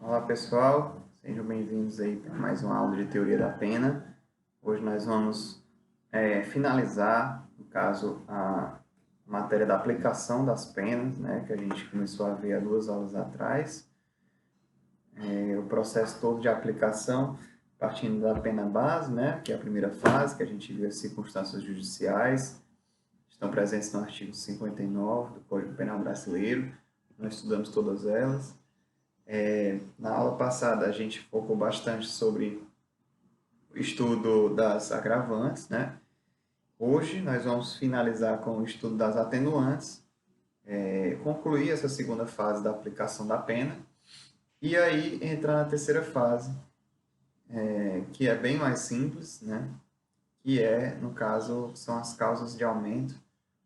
Olá pessoal, sejam bem-vindos aí para mais uma aula de teoria da pena. Hoje nós vamos finalizar, no caso, a matéria da aplicação das penas, né, que a gente começou a ver há 2 aulas atrás. O processo todo de aplicação, partindo da pena base, né, que é a primeira fase, que a gente viu as circunstâncias judiciais, estão presentes no artigo 59 do Código Penal Brasileiro. Nós estudamos todas elas. Na aula passada, a gente focou bastante sobre o estudo das agravantes, né? Hoje, nós vamos finalizar com o estudo das atenuantes, concluir essa segunda fase da aplicação da pena, e aí entrar na terceira fase, que é bem mais simples, né? Que é, no caso, são as causas de aumento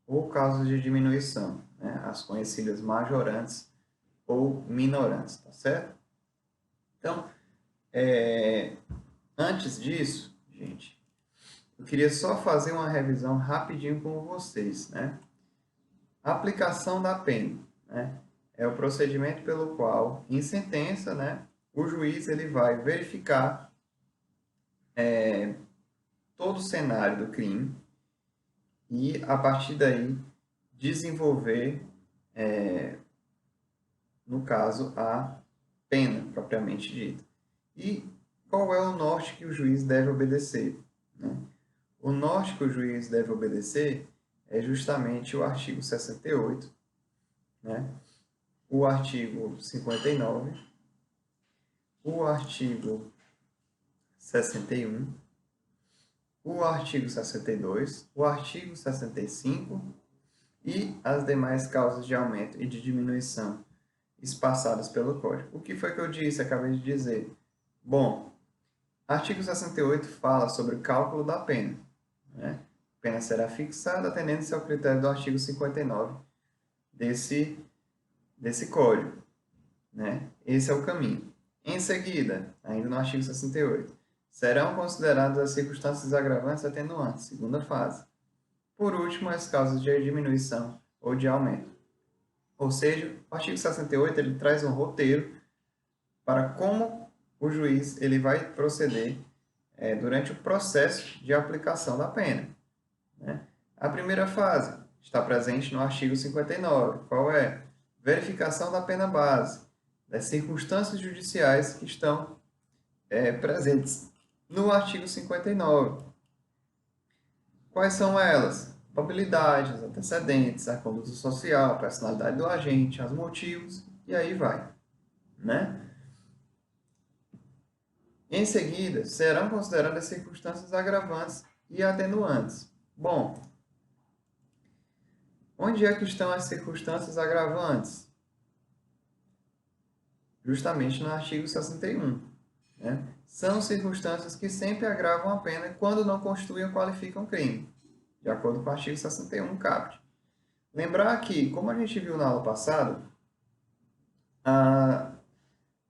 ou causas de diminuição, né? As conhecidas majorantes ou minorantes, tá certo? Então, antes disso, gente, eu queria só fazer uma revisão rapidinho com vocês, né? A aplicação da pena, né? É o procedimento pelo qual, em sentença, né, o juiz ele vai verificar todo o cenário do crime e, a partir daí, desenvolver, no caso, a pena propriamente dita. E qual é o norte que o juiz deve obedecer, né? O norte que o juiz deve obedecer é justamente o artigo 68, né? O artigo 59, o artigo 61, o artigo 62, o artigo 65 e as demais causas de aumento e de diminuição espaçadas pelo Código. O que foi que eu disse? Acabei de dizer. Bom, artigo 68 fala sobre o cálculo da pena, né? A pena será fixada atendendo-se ao critério do artigo 59 desse código, né? Esse é o caminho. Em seguida, ainda no artigo 68, serão consideradas as circunstâncias agravantes e atenuantes, segunda fase. Por último, as causas de diminuição ou de aumento. Ou seja, o artigo 68 ele traz um roteiro para como o juiz ele vai proceder durante o processo de aplicação da pena, né? A primeira fase está presente no artigo 59. Qual é? Verificação da pena base, das circunstâncias judiciais que estão presentes no artigo 59. Quais são elas? Probabilidade, os antecedentes, a conduta social, a personalidade do agente, os motivos, e aí vai, né? Em seguida, serão consideradas circunstâncias agravantes e atenuantes. Bom, onde é que estão as circunstâncias agravantes? Justamente no artigo 61. Né? São circunstâncias que sempre agravam a pena quando não constituem ou qualificam crime, de acordo com o artigo 61 caput. Lembrar que, como a gente viu na aula passada,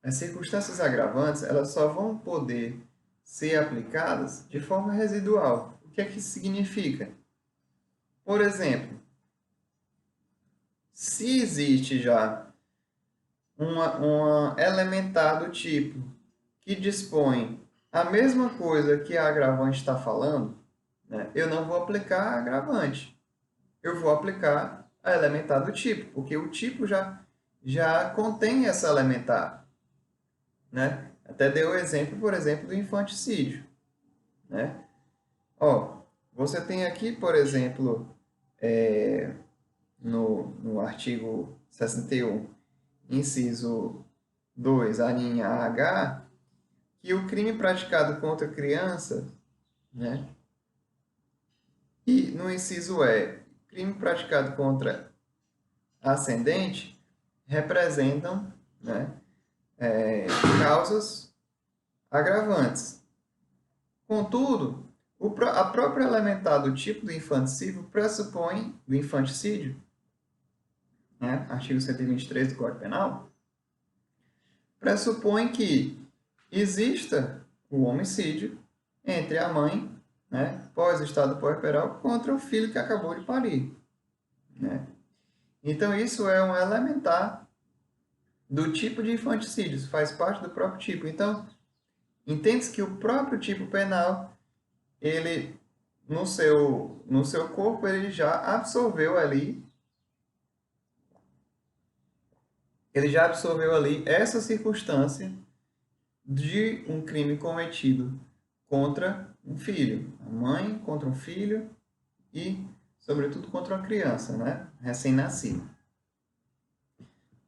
as circunstâncias agravantes elas só vão poder ser aplicadas de forma residual. O que é que isso significa? Por exemplo, se existe já uma elementar do tipo que dispõe a mesma coisa que a agravante está falando, né, eu não vou aplicar a agravante. Eu vou aplicar a elementar do tipo, porque o tipo já contém essa elementar, né? Até deu o exemplo, por exemplo, do infanticídio, né? Ó, você tem aqui, por exemplo, no artigo 61, inciso 2, a linha H, que o crime praticado contra criança, né? E no inciso E, crime praticado contra ascendente, representam, né, causas agravantes. Contudo, a própria elementar do tipo do infanticídio pressupõe, do infanticídio, né, artigo 123 do Código Penal, pressupõe que exista o homicídio entre a mãe, né, pós-estado puerperal, contra o filho que acabou de parir, né? Então, isso é um elementar do tipo de infanticídio, isso faz parte do próprio tipo. Então, entende-se que o próprio tipo penal, ele, no seu corpo, ele já absorveu ali, essa circunstância de um crime cometido contra um filho, a mãe contra um filho e, sobretudo, contra uma criança, né? Recém-nascido.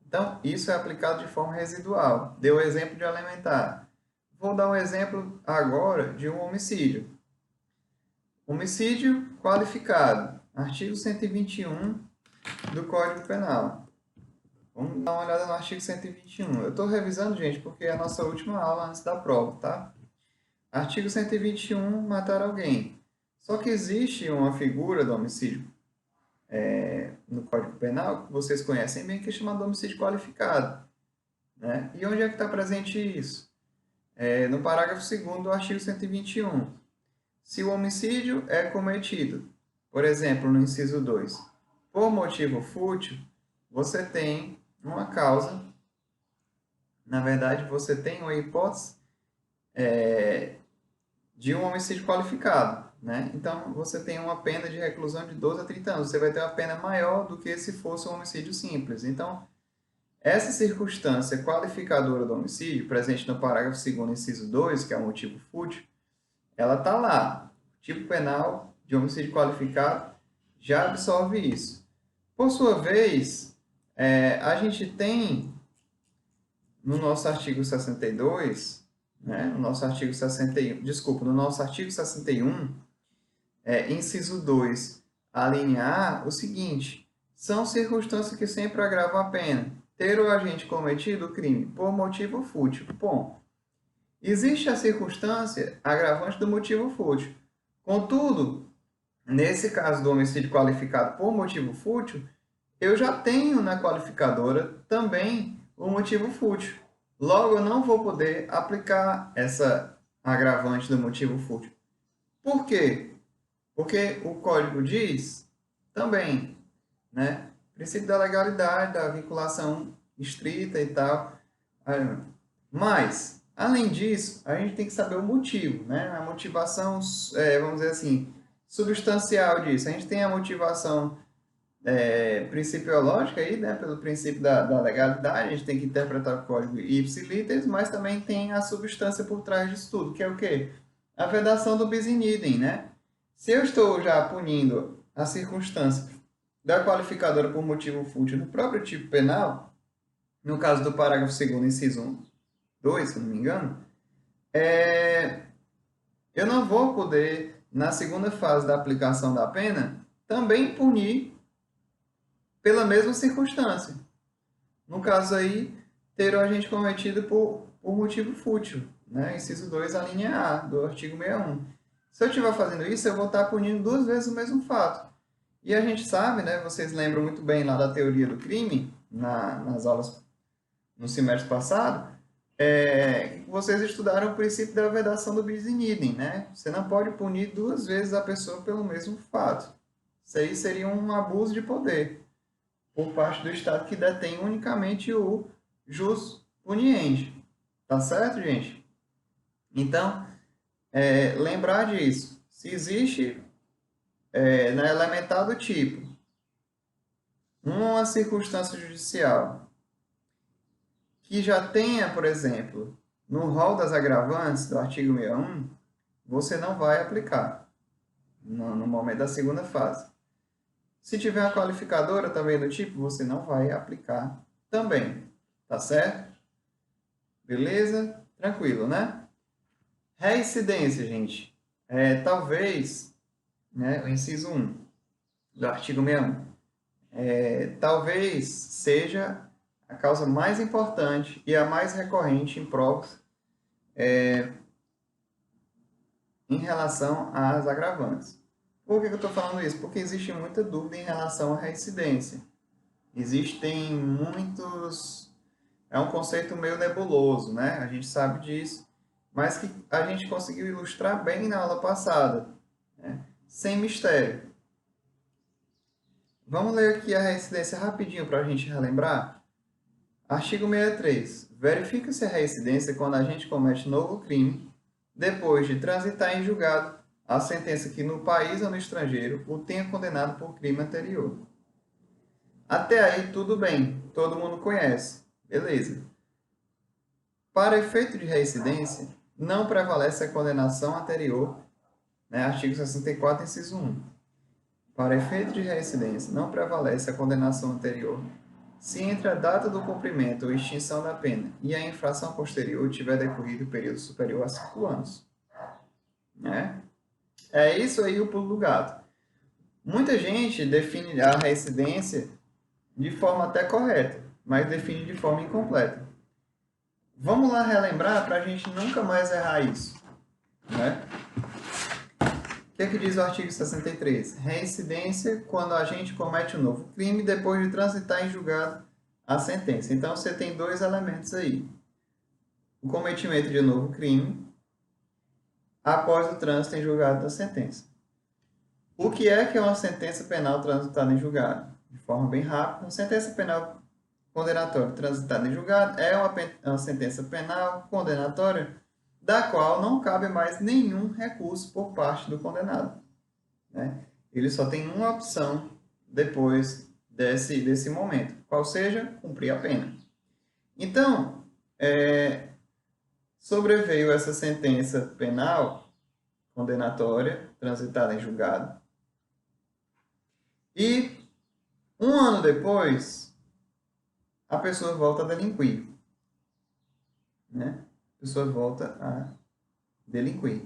Então, isso é aplicado de forma residual. Deu o exemplo de alimentar. Vou dar um exemplo agora de um homicídio. Homicídio qualificado, artigo 121 do Código Penal. Vamos dar uma olhada no artigo 121. Eu estou revisando, gente, porque é a nossa última aula antes da prova, tá? Artigo 121, matar alguém. Só que existe uma figura do homicídio no Código Penal, que vocês conhecem bem, que é chamado de homicídio qualificado. Né? E onde é que está presente isso? No parágrafo 2º do artigo 121. Se o homicídio é cometido, por exemplo, no inciso 2, por motivo fútil, você tem uma causa, na verdade, você tem uma hipótese de um homicídio qualificado. Né? Então, você tem uma pena de reclusão de 12 a 30 anos. Você vai ter uma pena maior do que se fosse um homicídio simples. Então, essa circunstância qualificadora do homicídio, presente no parágrafo 2º, inciso 2, que é o motivo fútil, ela está lá. O tipo penal de homicídio qualificado já absorve isso. Por sua vez, a gente tem no nosso artigo 62, né, no nosso artigo 61, desculpa, no nosso artigo 61, inciso 2, a linha A, o seguinte: são circunstâncias que sempre agravam a pena. Ter o agente cometido o crime por motivo fútil. Bom, existe a circunstância agravante do motivo fútil. Contudo, nesse caso do homicídio qualificado por motivo fútil, eu já tenho na qualificadora também o motivo fútil. Logo, eu não vou poder aplicar essa agravante do motivo fútil. Por quê? Porque o código diz também, né? Princípio da legalidade, da vinculação estrita e tal. Mas, além disso, a gente tem que saber o motivo, né? A motivação, vamos dizer assim, substancial disso. A gente tem a motivação principiológica aí, né? Pelo princípio da legalidade, a gente tem que interpretar o código ipsiliteris, mas também tem a substância por trás disso tudo, que é o quê? A vedação do bis in idem, né? Se eu estou já punindo a circunstância da qualificadora por motivo fútil no próprio tipo penal, no caso do parágrafo 2º, inciso 1, 2, se não me engano, eu não vou poder, na segunda fase da aplicação da pena, também punir pela mesma circunstância. No caso aí, ter o agente cometido por motivo fútil, né? Inciso 2, a linha A do artigo 61. Se eu estiver fazendo isso, eu vou estar punindo duas vezes o mesmo fato. E a gente sabe, né, vocês lembram muito bem lá da teoria do crime, nas aulas no semestre passado, vocês estudaram o princípio da vedação do bis in idem, né? Você não pode punir duas vezes a pessoa pelo mesmo fato. Isso aí seria um abuso de poder por parte do Estado que detém unicamente o jus puniendi. Tá certo, gente? Então, lembrar disso. Se existe na elementar do tipo uma circunstância judicial que já tenha, por exemplo, no rol das agravantes do artigo 61, você não vai aplicar no momento da segunda fase. Se tiver uma qualificadora também do tipo, você não vai aplicar também. Tá certo? Beleza? Tranquilo, né? Reincidência, gente. Talvez, né, o inciso 1 do artigo 61, talvez seja a causa mais importante e a mais recorrente em provas em relação às agravantes. Por que eu estou falando isso? Porque existe muita dúvida em relação à reincidência. Existem muitos... É um conceito meio nebuloso, né? A gente sabe disso, mas que a gente conseguiu ilustrar bem na aula passada, né? Sem mistério. Vamos ler aqui a reincidência rapidinho para a gente relembrar? Artigo 63. Verifica-se a reincidência quando a gente comete novo crime, depois de transitar em julgado a sentença que no país ou no estrangeiro o tenha condenado por crime anterior. Até aí tudo bem, todo mundo conhece. Beleza. Para efeito de reincidência, não prevalece a condenação anterior, né? Artigo 64, inciso 1. Para efeito de reincidência, não prevalece a condenação anterior, se entre a data do cumprimento ou extinção da pena e a infração posterior tiver decorrido período superior a 5 anos. Né? É isso aí o pulo do gato. Muita gente define a reincidência de forma até correta, mas define de forma incompleta. Vamos lá relembrar para a gente nunca mais errar isso. Né? O que é que diz o artigo 63? Reincidência quando a gente comete um novo crime depois de transitar em julgado a sentença. Então, você tem dois elementos aí. O cometimento de um novo crime após o trânsito em julgado da sentença. O que é uma sentença penal transitada em julgado? De forma bem rápida, uma sentença penal condenatória transitada em julgado é uma sentença penal condenatória da qual não cabe mais nenhum recurso por parte do condenado. Né? Ele só tem uma opção depois desse momento, qual seja, cumprir a pena. Então, sobreveio essa sentença penal condenatória transitada em julgado e um ano depois a pessoa volta a delinquir. Né? A pessoa volta a delinquir.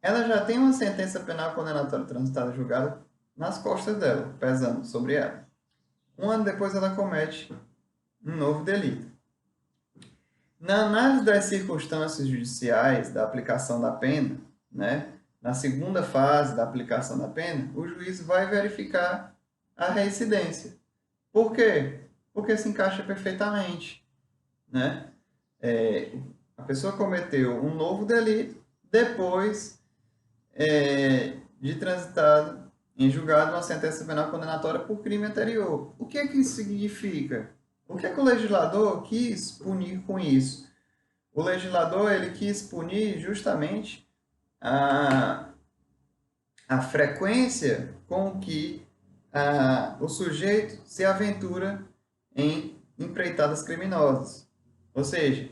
Ela já tem uma sentença penal condenatória transitada em julgado nas costas dela, pesando sobre ela. Um ano depois ela comete um novo delito. Na análise das circunstâncias judiciais da aplicação da pena, né, na segunda fase da aplicação da pena, o juiz vai verificar a reincidência. Por quê? Porque se encaixa perfeitamente. Né? A pessoa cometeu um novo delito depois de transitado em julgado uma sentença penal condenatória por crime anterior. O que é que isso significa? O que é que o legislador quis punir com isso? O legislador ele quis punir justamente a frequência com que o sujeito se aventura em empreitadas criminosas. Ou seja,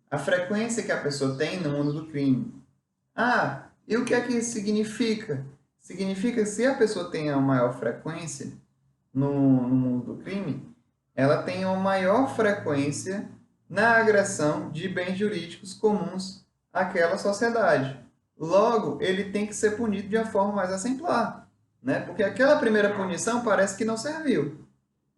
a frequência que a pessoa tem no mundo do crime. E o que é que isso significa? Significa que se a pessoa tem uma maior frequência no mundo do crime, ela tem uma maior frequência na agressão de bens jurídicos comuns àquela sociedade. Logo, ele tem que ser punido de uma forma mais exemplar, né? Porque aquela primeira punição parece que não serviu,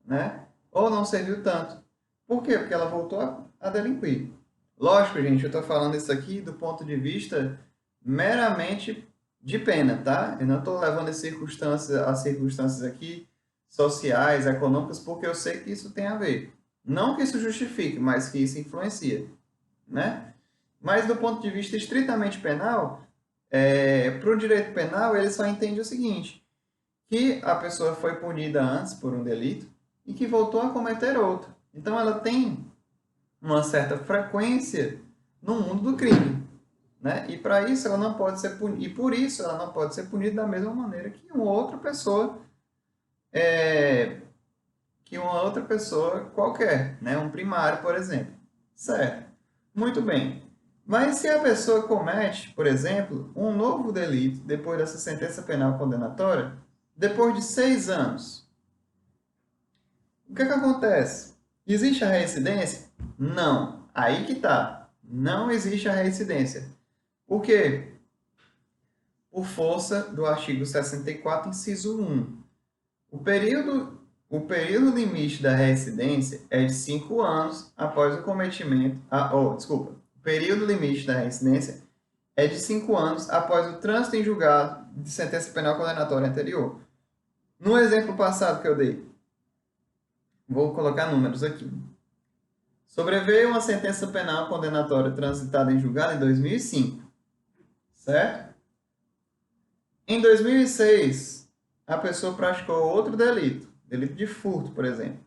né? Ou não serviu tanto. Por quê? Porque ela voltou a delinquir. Lógico, gente, eu estou falando isso aqui do ponto de vista meramente de pena, tá? Eu não estou levando as circunstâncias aqui sociais, econômicas, porque eu sei que isso tem a ver. Não que isso justifique, mas que isso influencia, né? Mas do ponto de vista estritamente penal, para o direito penal, ele só entende o seguinte, que a pessoa foi punida antes por um delito e que voltou a cometer outro. Então, ela tem uma certa frequência no mundo do crime. Né? E para isso ela não pode ser punida, e por isso ela não pode ser punida da mesma maneira que uma outra pessoa qualquer, né? Um primário, por exemplo. Certo. Muito bem. Mas se a pessoa comete, por exemplo, um novo delito depois dessa sentença penal condenatória, depois de 6 anos, o que acontece? Existe a reincidência? Não. Aí que tá. Não existe a reincidência. Por quê? Por força do artigo 64, inciso 1. O período limite da reincidência é de 5 anos após o cometimento... O período limite da reincidência é de 5 anos após o trânsito em julgado de sentença penal condenatória anterior. No exemplo passado que eu dei, vou colocar números aqui. Sobreveio uma sentença penal condenatória transitada em julgado em 2005. Certo? Em 2006, a pessoa praticou outro delito de furto, por exemplo.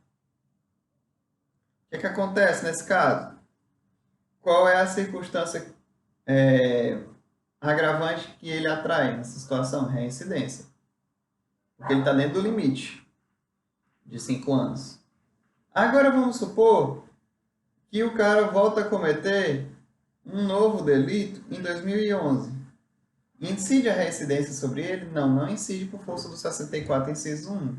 que acontece nesse caso? Qual é a circunstância agravante que ele atrai nessa situação? Reincidência. Porque ele está dentro do limite de 5 anos. Agora vamos supor que o cara volta a cometer um novo delito em 2011. Incide a reincidência sobre ele? Não, não incide por força do 64, inciso 1.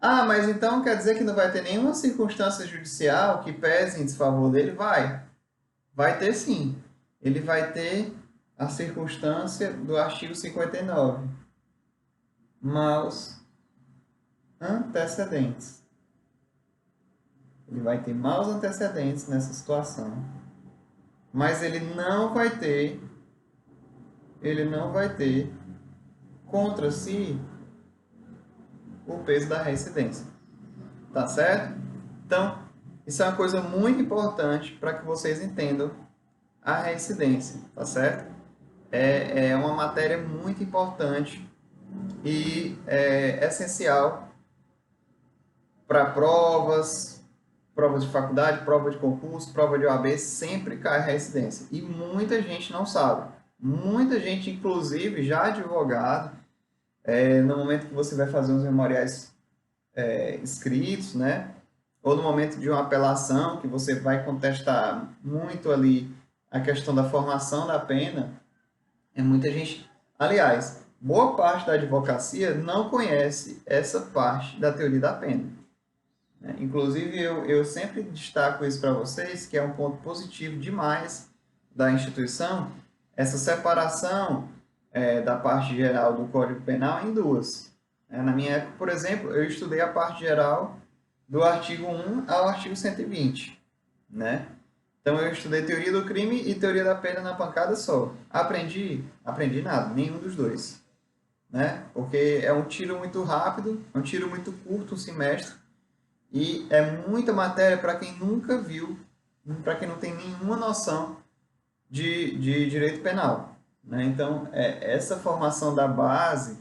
Ah, mas então quer dizer que não vai ter nenhuma circunstância judicial que pese em desfavor dele? Vai. Vai ter sim. Ele vai ter a circunstância do artigo 59. Maus antecedentes. Ele vai ter maus antecedentes nessa situação. Mas ele não vai ter contra si o peso da reincidência. Tá certo? Então, isso é uma coisa muito importante para que vocês entendam a reincidência, tá certo? É uma matéria muito importante e é essencial para provas de faculdade, prova de concurso, prova de OAB, sempre cai reincidência. E muita gente não sabe. Muita gente, inclusive, já advogado, no momento que você vai fazer uns memoriais escritos, né? Ou no momento de uma apelação, que você vai contestar muito ali a questão da formação da pena, muita gente... Aliás, boa parte da advocacia não conhece essa parte da teoria da pena. Inclusive, eu sempre destaco isso para vocês, que é um ponto positivo demais da instituição, essa separação da parte geral do Código Penal em duas. Na minha época, por exemplo, eu estudei a parte geral do artigo 1 ao artigo 120. Né? Então, eu estudei teoria do crime e teoria da pena na pancada só. Aprendi nada, nenhum dos dois. Né? Porque é um tiro muito rápido, é um tiro muito curto, um semestre, e é muita matéria para quem nunca viu, para quem não tem nenhuma noção de direito penal. Né? Então, essa formação da base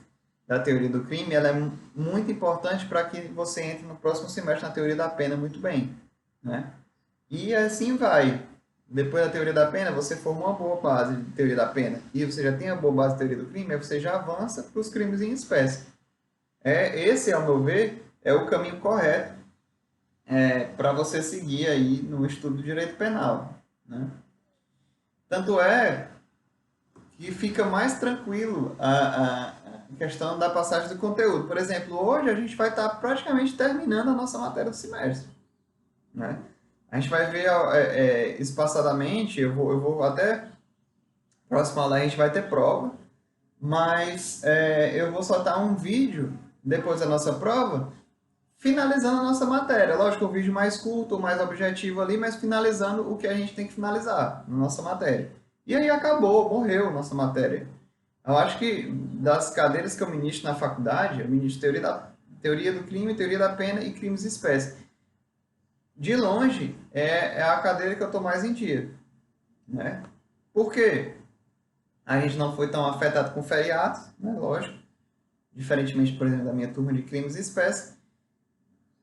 da teoria do crime ela é muito importante para que você entre no próximo semestre na teoria da pena muito bem. Né? E assim vai. Depois da teoria da pena, você formou uma boa base de teoria da pena e você já tem a boa base de teoria do crime, aí você já avança para os crimes em espécie. Esse, ao meu ver, é o caminho correto para você seguir aí no estudo do direito penal. Né? Tanto é que fica mais tranquilo a questão da passagem do conteúdo. Por exemplo, hoje a gente vai estar praticamente terminando a nossa matéria do semestre. Né? A gente vai ver espaçadamente, eu vou até próxima aula a gente vai ter prova, mas eu vou soltar um vídeo depois da nossa prova finalizando a nossa matéria. Lógico, um vídeo mais curto, mais objetivo ali, mas finalizando o que a gente tem que finalizar na nossa matéria. E aí acabou, morreu a nossa matéria. Eu acho que das cadeiras que eu ministro na faculdade, eu ministro teoria do crime, teoria da pena e crimes de espécie. De longe, é a cadeira que eu estou mais em dia. Né? Por quê? A gente não foi tão afetado com feriados, né? Lógico. Diferentemente, por exemplo, da minha turma de crimes de espécie.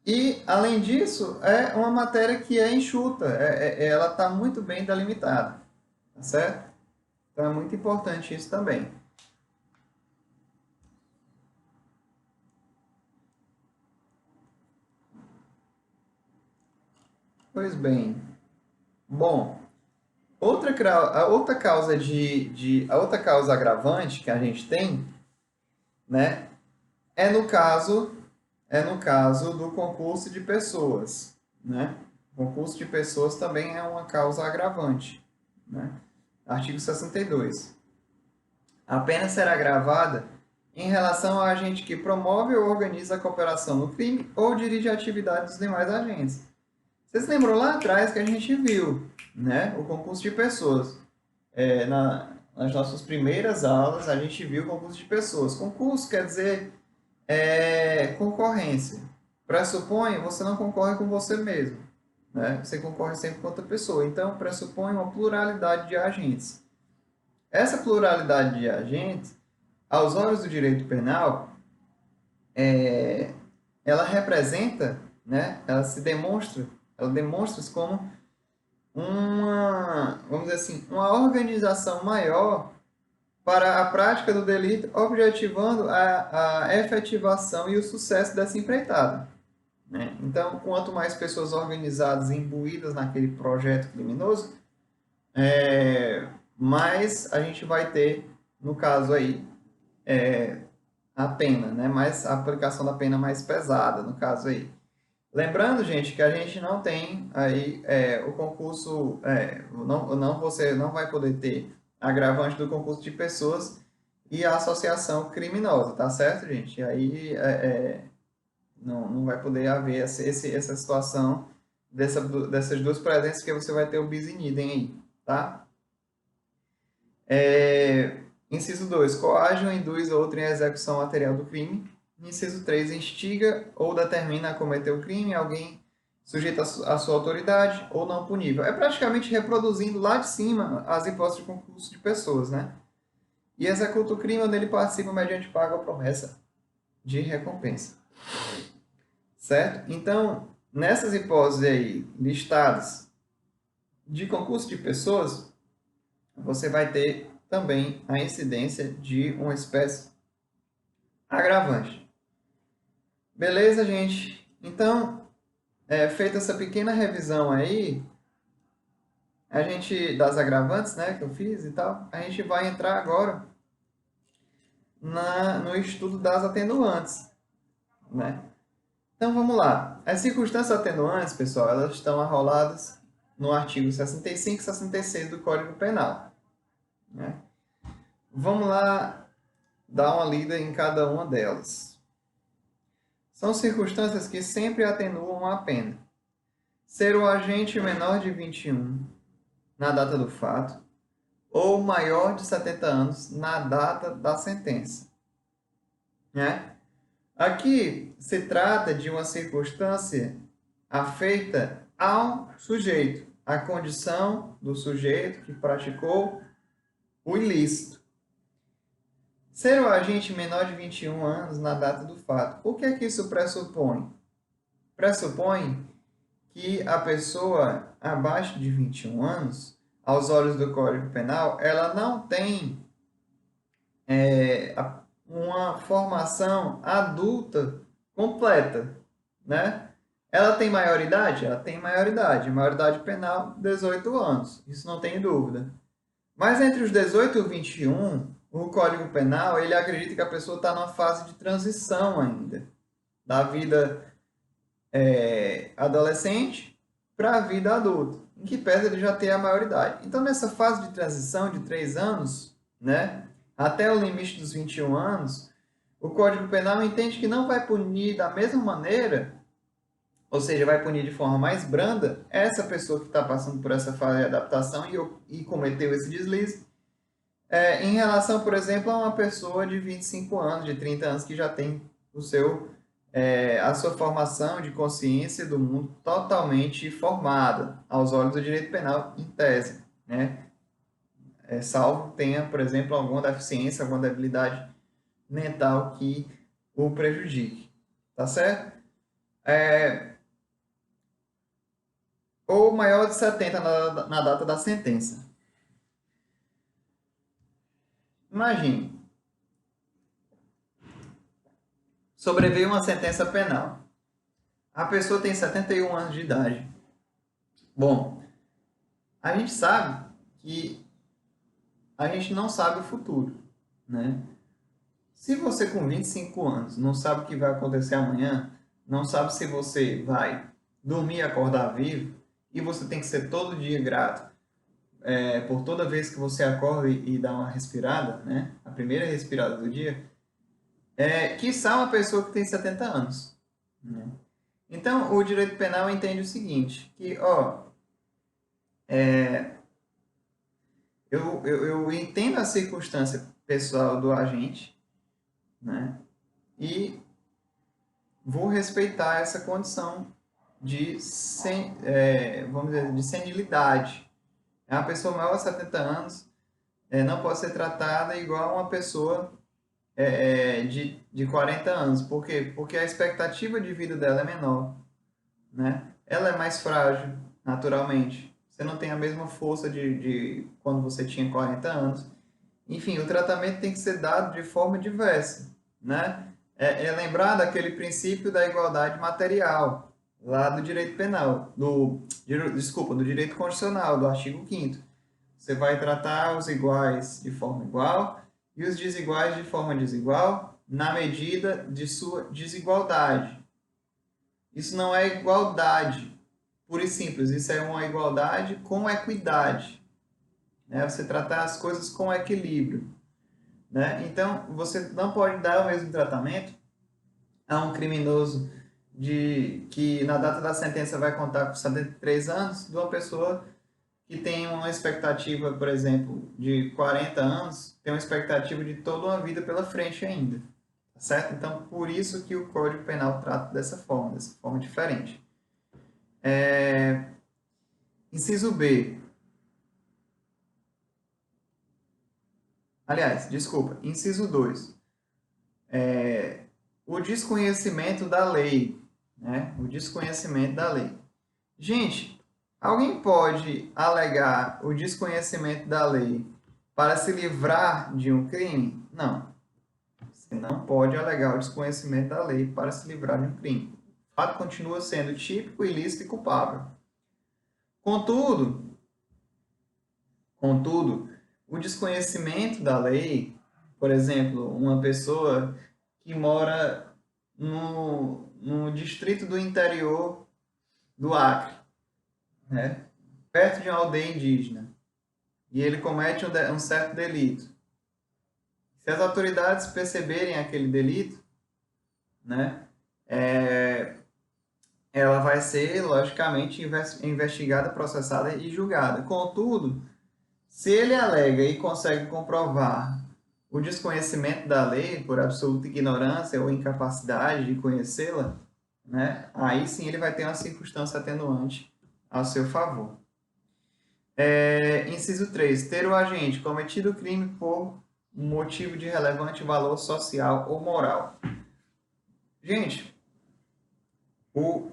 E, além disso, é uma matéria que é enxuta, ela está muito bem delimitada, tá certo? Então, é muito importante isso também. Pois bem. Bom, a outra causa a outra causa agravante que a gente tem, né, é no caso do concurso de pessoas, né? O concurso de pessoas também é uma causa agravante, né? Artigo 62. A pena será agravada em relação ao agente que promove ou organiza a cooperação no crime ou dirige a atividade dos demais agentes. Vocês lembram lá atrás que a gente viu, né, o concurso de pessoas? Nas nossas primeiras aulas, a gente viu o concurso de pessoas. Concurso quer dizer concorrência. Pressupõe, você não concorre com você mesmo. Né? Você concorre sempre com outra pessoa. Então, pressupõe uma pluralidade de agentes. Essa pluralidade de agentes, aos olhos do direito penal, ela representa, né, ela se demonstra Ela demonstra-se como uma, vamos dizer assim, uma organização maior para a prática do delito, objetivando a efetivação e o sucesso dessa empreitada, né? Então, quanto mais pessoas organizadas e imbuídas naquele projeto criminoso, mais a gente vai ter, no caso aí, a pena, né? Mais a aplicação da pena mais pesada, no caso aí. Lembrando, gente, que a gente não tem aí o concurso, você não vai poder ter agravante do concurso de pessoas e a associação criminosa, tá certo, gente? Aí não vai poder haver essa situação dessas duas presenças, que você vai ter o bis in idem aí, tá? Inciso 2, coage ou induz outro em execução material do crime. Inciso 3, instiga ou determina a cometer o crime alguém sujeito à sua autoridade ou não punível. É praticamente reproduzindo lá de cima as hipóteses de concurso de pessoas, né? E executa o crime onde ele participa mediante paga ou promessa de recompensa. Certo? Então, nessas hipóteses aí listadas de concurso de pessoas, você vai ter também a incidência de uma espécie agravante. Beleza, gente? Então, feita essa pequena revisão aí, a gente, das agravantes, né, que eu fiz e tal, a gente vai entrar agora no estudo das atenuantes, né? Então, vamos lá. As circunstâncias atenuantes, pessoal, elas estão arroladas no artigo 65 e 66 do Código Penal, né? Vamos lá dar uma lida em cada uma delas. São circunstâncias que sempre atenuam a pena. Ser o agente menor de 21 na data do fato, ou maior de 70 anos na data da sentença, né? Aqui se trata de uma circunstância afeita ao sujeito, à condição do sujeito que praticou o ilícito. Ser o agente menor de 21 anos na data do fato. O que é que isso pressupõe? Pressupõe que a pessoa abaixo de 21 anos, aos olhos do Código Penal, ela não tem uma formação adulta completa, né? Ela tem maioridade? Ela tem maioridade. Maioridade penal, 18 anos. Isso não tem dúvida. Mas entre os 18 e o 21, o Código Penal, ele acredita que a pessoa está numa fase de transição ainda, da vida adolescente para a vida adulta, em que pese ele já ter a maioridade. Então, nessa fase de transição de 3 anos, né, até o limite dos 21 anos, o Código Penal entende que não vai punir da mesma maneira, ou seja, vai punir de forma mais branda, essa pessoa que está passando por essa fase de adaptação e cometeu esse deslize, em relação, por exemplo, a uma pessoa de 25 anos, de 30 anos, que já tem a sua formação de consciência do mundo totalmente formada, aos olhos do direito penal, em tese, né? Salvo tenha, por exemplo, alguma deficiência, alguma debilidade mental que o prejudique, tá certo? Ou maior de 70 na data da sentença. Imagine, sobreveio uma sentença penal. A pessoa tem 71 anos de idade. Bom, a gente sabe que a gente não sabe o futuro, né? Se você com 25 anos não sabe o que vai acontecer amanhã, não sabe se você vai dormir e acordar vivo, e você tem que ser todo dia grato por toda vez que você acorda e dá uma respirada, né? A primeira respirada do dia, quiçá uma pessoa que tem 70 anos, né? Então, o direito penal entende o seguinte, que, eu entendo a circunstância pessoal do agente, né? E vou respeitar essa condição vamos dizer, de senilidade. É uma pessoa maior de 70 anos, não pode ser tratada igual a uma pessoa de 40 anos. Por quê? Porque a expectativa de vida dela é menor, né? Ela é mais frágil, naturalmente. Você não tem a mesma força de quando você tinha 40 anos. Enfim, o tratamento tem que ser dado de forma diversa, né? É lembrar daquele princípio da igualdade material, lá do direito penal, desculpa, do direito constitucional, do artigo 5º. Você vai tratar os iguais de forma igual e os desiguais de forma desigual na medida de sua desigualdade. Isso não é igualdade, pura e simples, isso é uma igualdade com equidade, né? Você tratar as coisas com equilíbrio, né? Então, você não pode dar o mesmo tratamento a um criminoso que na data da sentença vai contar com 73 anos, de uma pessoa que tem uma expectativa, por exemplo, de 40 anos, tem uma expectativa de toda uma vida pela frente ainda, tá certo? Então, por isso que o Código Penal trata dessa forma diferente. Inciso B. Aliás, desculpa, inciso 2. O desconhecimento da lei, né? O desconhecimento da lei. Gente, alguém pode alegar o desconhecimento da lei para se livrar de um crime? Não. Você não pode alegar o desconhecimento da lei para se livrar de um crime. O fato continua sendo típico, ilícito e culpável. Contudo, o desconhecimento da lei, por exemplo, uma pessoa que mora no distrito do interior do Acre, né, perto de uma aldeia indígena, e ele comete um certo delito. Se as autoridades perceberem aquele delito, né, ela vai ser, logicamente, investigada, processada e julgada. Contudo, se ele alega e consegue comprovar o desconhecimento da lei por absoluta ignorância ou incapacidade de conhecê-la, né, aí sim ele vai ter uma circunstância atenuante ao seu favor. Inciso 3. Ter o agente cometido o crime por um motivo de relevante valor social ou moral. Gente, o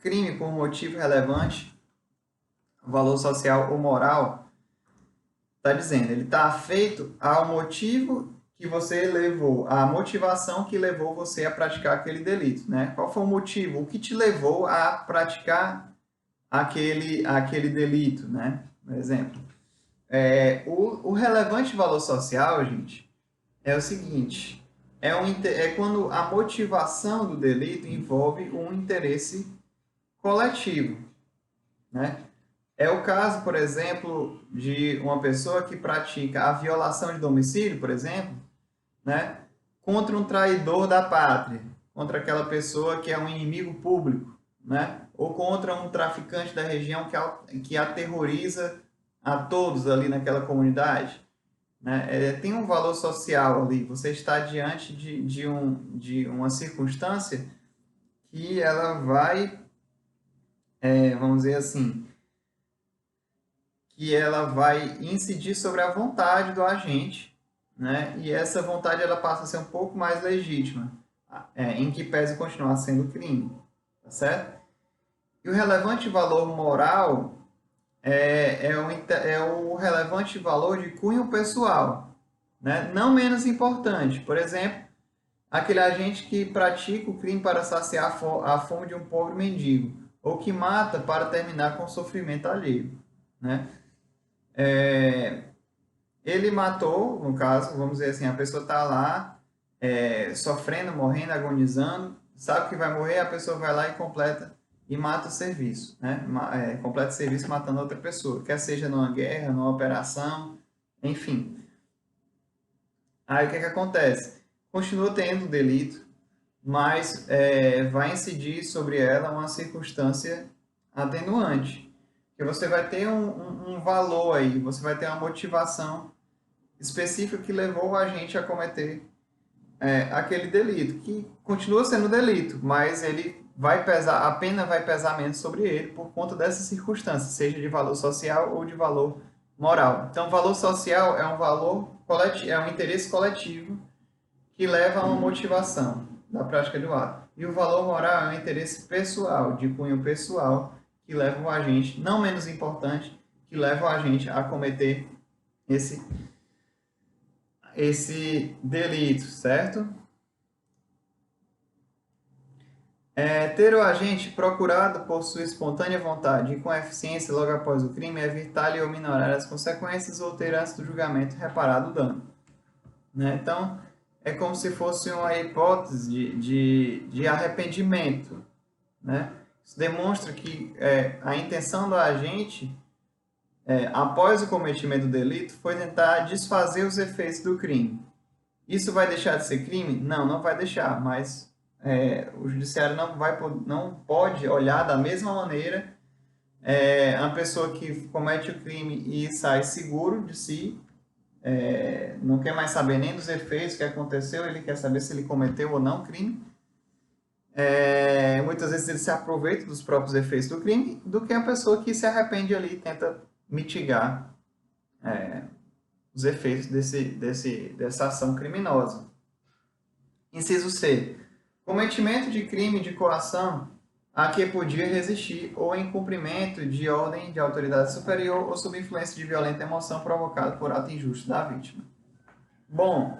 crime por motivo relevante, valor social ou moral, está dizendo, ele está afeito ao motivo que você levou, a motivação que levou você a praticar aquele delito, né? Qual foi o motivo? O que te levou a praticar aquele delito, né? Por exemplo, o relevante valor social, gente, é o seguinte, é quando a motivação do delito envolve um interesse coletivo, né? É o caso, por exemplo, de uma pessoa que pratica a violação de domicílio, por exemplo, né, contra um traidor da pátria, contra aquela pessoa que é um inimigo público, né, ou contra um traficante da região que aterroriza a todos ali naquela comunidade, né? Tem um valor social ali. Você está diante de uma circunstância que ela vai, vamos dizer assim, que ela vai incidir sobre a vontade do agente, né? E essa vontade ela passa a ser um pouco mais legítima, em que pese continuar sendo crime, tá certo? E o relevante valor moral é o relevante valor de cunho pessoal, né? Não menos importante. Por exemplo, aquele agente que pratica o crime para saciar a fome de um pobre mendigo, ou que mata para terminar com o sofrimento alheio, né? Ele matou, no caso, vamos dizer assim, a pessoa está lá sofrendo, morrendo, agonizando, sabe que vai morrer, a pessoa vai lá e completa e mata o serviço, né? Completa o serviço matando outra pessoa, quer seja numa guerra, numa operação, enfim. Aí o que acontece? Continua tendo delito, mas vai incidir sobre ela uma circunstância atenuante, que você vai ter um valor aí, você vai ter uma motivação específica que levou a gente a cometer aquele delito, que continua sendo delito, mas ele vai pesar, a pena vai pesar menos sobre ele por conta dessa circunstância, seja de valor social ou de valor moral. Então, valor social é um valor coletivo, é um interesse coletivo que leva a uma motivação da prática do ato. E o valor moral é um interesse pessoal, de cunho pessoal, que leva o agente, não menos importante, que leva o agente a cometer esse delito, certo? Ter o agente procurado por sua espontânea vontade e com eficiência logo após o crime, evitar-lhe ou minorar as consequências ou ter antes do julgamento reparado o dano. Né? Então, é como se fosse uma hipótese de arrependimento. Né? Isso demonstra que a intenção do agente, após o cometimento do delito, foi tentar desfazer os efeitos do crime. Isso vai deixar de ser crime? Não, não vai deixar, mas o judiciário não pode olhar da mesma maneira a pessoa que comete o crime e sai seguro de si, não quer mais saber nem dos efeitos que aconteceu, ele quer saber se ele cometeu ou não crime. Muitas vezes ele se aproveita dos próprios efeitos do crime, do que a pessoa que se arrepende ali e tenta mitigar os efeitos dessa ação criminosa. Inciso C. Cometimento de crime de coação a que podia resistir ou em cumprimento de ordem de autoridade superior ou sob influência de violenta emoção provocada por ato injusto da vítima. Bom,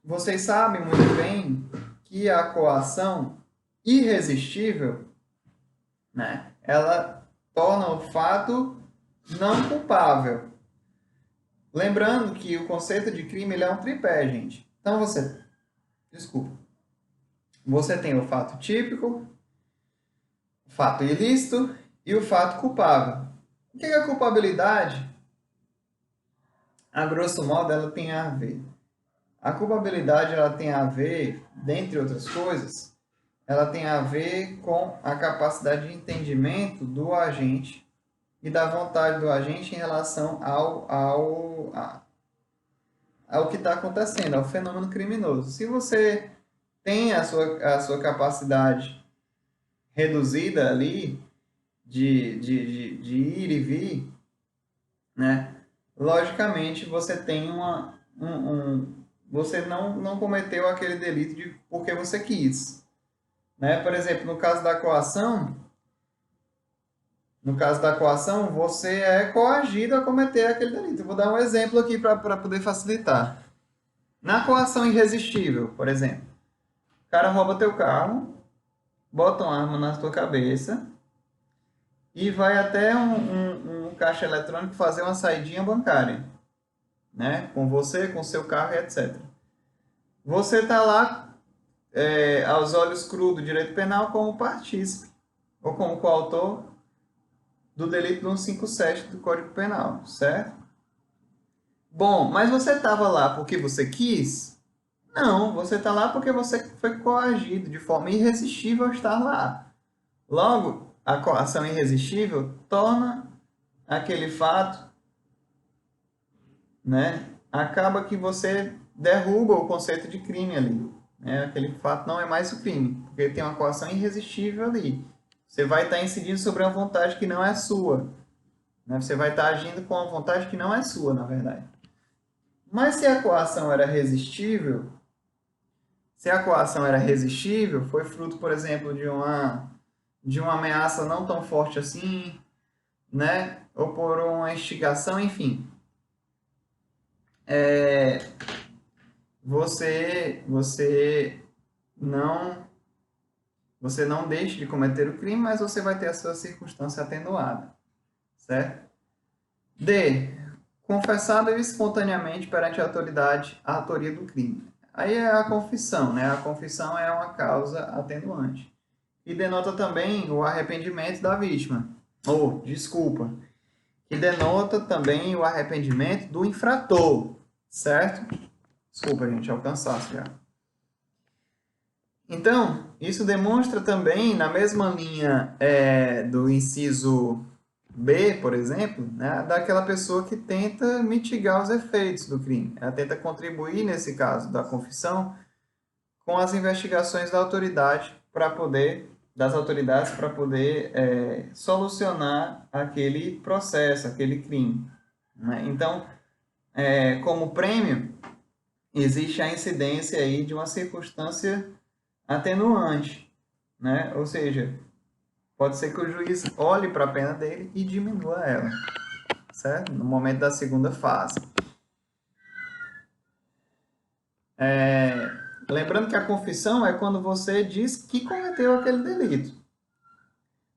vocês sabem muito bem que a coação irresistível, né, ela torna o fato não culpável. Lembrando que o conceito de crime ele é um tripé, gente. Então você tem o fato típico, o fato ilícito e o fato culpável. O que é a culpabilidade? A grosso modo, ela tem a ver. A culpabilidade ela tem a ver, dentre outras coisas, ela tem a ver com a capacidade de entendimento do agente e da vontade do agente em relação ao que está acontecendo, ao fenômeno criminoso. Se você tem a sua capacidade reduzida ali de ir e vir, né? Logicamente você tem você não cometeu aquele delito porque você quis, né? Por exemplo, no caso da coação, você é coagido a cometer aquele delito. Eu vou dar um exemplo aqui para poder facilitar. Na coação irresistível, por exemplo, o cara rouba teu carro, bota uma arma na tua cabeça e vai até um caixa eletrônico fazer uma saidinha bancária, né? Com você, com seu carro e etc. Você está lá, aos olhos crus do direito penal, como partícipe ou como coautor do delito 157 do Código Penal, certo? Bom, mas você estava lá porque você quis? Não, você está lá porque você foi coagido de forma irresistível a estar lá. Logo, a coação irresistível torna aquele fato, né? Acaba que você derruba o conceito de crime ali. Né? Aquele fato não é mais o crime, porque tem uma coação irresistível ali. Você vai estar incidindo sobre uma vontade que não é sua. Né? Você vai estar agindo com uma vontade que não é sua, na verdade. Mas se a coação era resistível, foi fruto, por exemplo, de uma ameaça não tão forte assim, né? Ou por uma instigação, enfim. Você não deixa de cometer o crime, mas você vai ter a sua circunstância atenuada, certo? D. Confessado espontaneamente perante a autoridade a autoria do crime. Aí é a confissão, né? A confissão é uma causa atenuante. E denota também o arrependimento da vítima. Que denota também o arrependimento do infrator, certo? Desculpa, gente, é o cansaço já. Então, isso demonstra também, na mesma linha do inciso B, por exemplo, né, daquela pessoa que tenta mitigar os efeitos do crime. Ela tenta contribuir, nesse caso da confissão, com as investigações das autoridades para poder solucionar aquele processo, aquele crime. Né? Então, como prêmio, existe a incidência aí de uma circunstância atenuante, né? Ou seja, pode ser que o juiz olhe para a pena dele e diminua ela, certo? No momento da segunda fase. Lembrando que a confissão é quando você diz que cometeu aquele delito.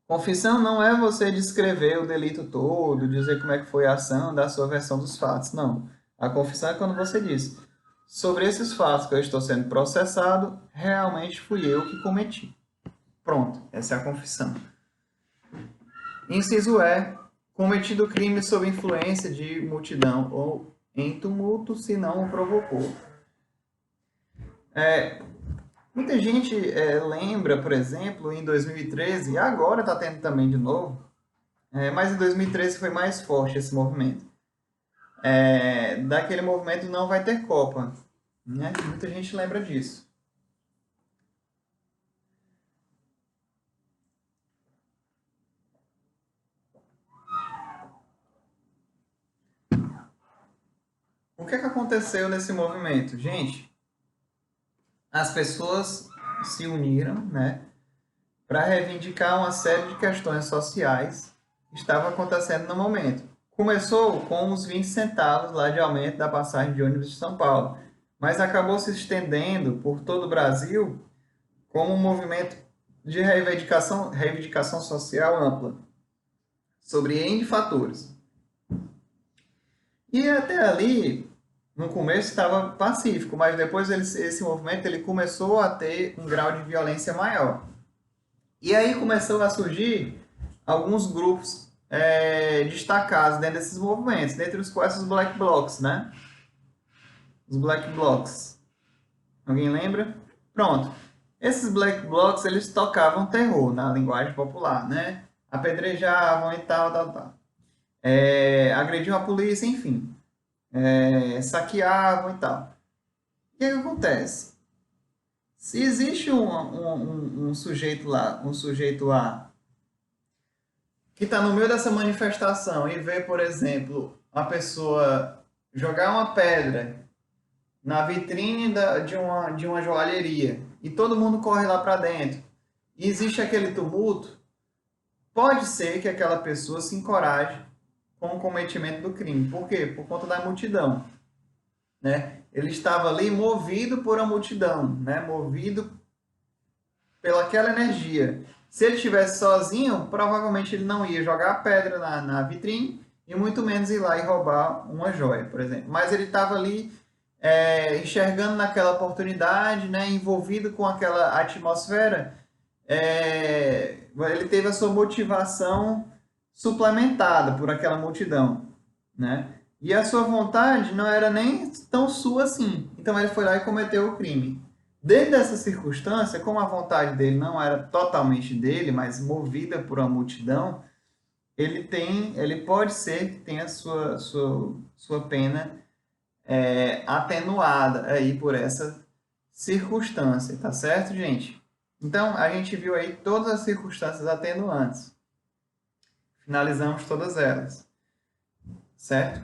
Confissão não é você descrever o delito todo, dizer como é que foi a ação, dar a sua versão dos fatos. Não. A confissão é quando você diz: sobre esses fatos que eu estou sendo processado, realmente fui eu que cometi. Pronto, essa é a confissão. Inciso E. Cometido crime sob influência de multidão ou em tumulto, se não o provocou. Muita gente lembra, por exemplo, em 2013, e agora está tendo também de novo, mas em 2013 foi mais forte esse movimento. Daquele movimento Não Vai Ter Copa, né? Muita gente lembra disso. O que aconteceu nesse movimento? Gente, as pessoas se uniram, né, para reivindicar uma série de questões sociais que estavam acontecendo no momento. Começou com os 20 centavos lá de aumento da passagem de ônibus de São Paulo, mas acabou se estendendo por todo o Brasil como um movimento de reivindicação social ampla, sobre N fatores. E até ali, no começo estava pacífico, mas depois esse movimento ele começou a ter um grau de violência maior. E aí começou a surgir alguns grupos destacados dentro desses movimentos, dentre os quais os Black Blocs, né? Os Black Blocs. Alguém lembra? Pronto. Esses Black Blocs, eles tocavam terror na linguagem popular, né? Apedrejavam e tal. Agrediam a polícia, enfim. Saqueavam e tal. O que acontece? Se existe um sujeito lá, um sujeito A, que está no meio dessa manifestação e vê, por exemplo, a pessoa jogar uma pedra na vitrine de uma joalheria e todo mundo corre lá para dentro e existe aquele tumulto, pode ser que aquela pessoa se encoraje com o cometimento do crime. Por quê? Por conta da multidão, né? Ele estava ali movido por a multidão, né? Movido pelaquela energia. Se ele estivesse sozinho, provavelmente ele não ia jogar a pedra na vitrine e muito menos ir lá e roubar uma joia, por exemplo. Mas ele estava ali enxergando naquela oportunidade, né? Envolvido com aquela atmosfera. Ele teve a sua motivação suplementada por aquela multidão, né? E a sua vontade não era nem tão sua assim. Então ele foi lá e cometeu o crime. Dentro dessa circunstância, como a vontade dele não era totalmente dele, mas movida por uma multidão, ele pode ser que tenha sua pena atenuada aí por essa circunstância, tá certo, gente? Então, a gente viu aí todas as circunstâncias atenuantes. Finalizamos todas elas, certo?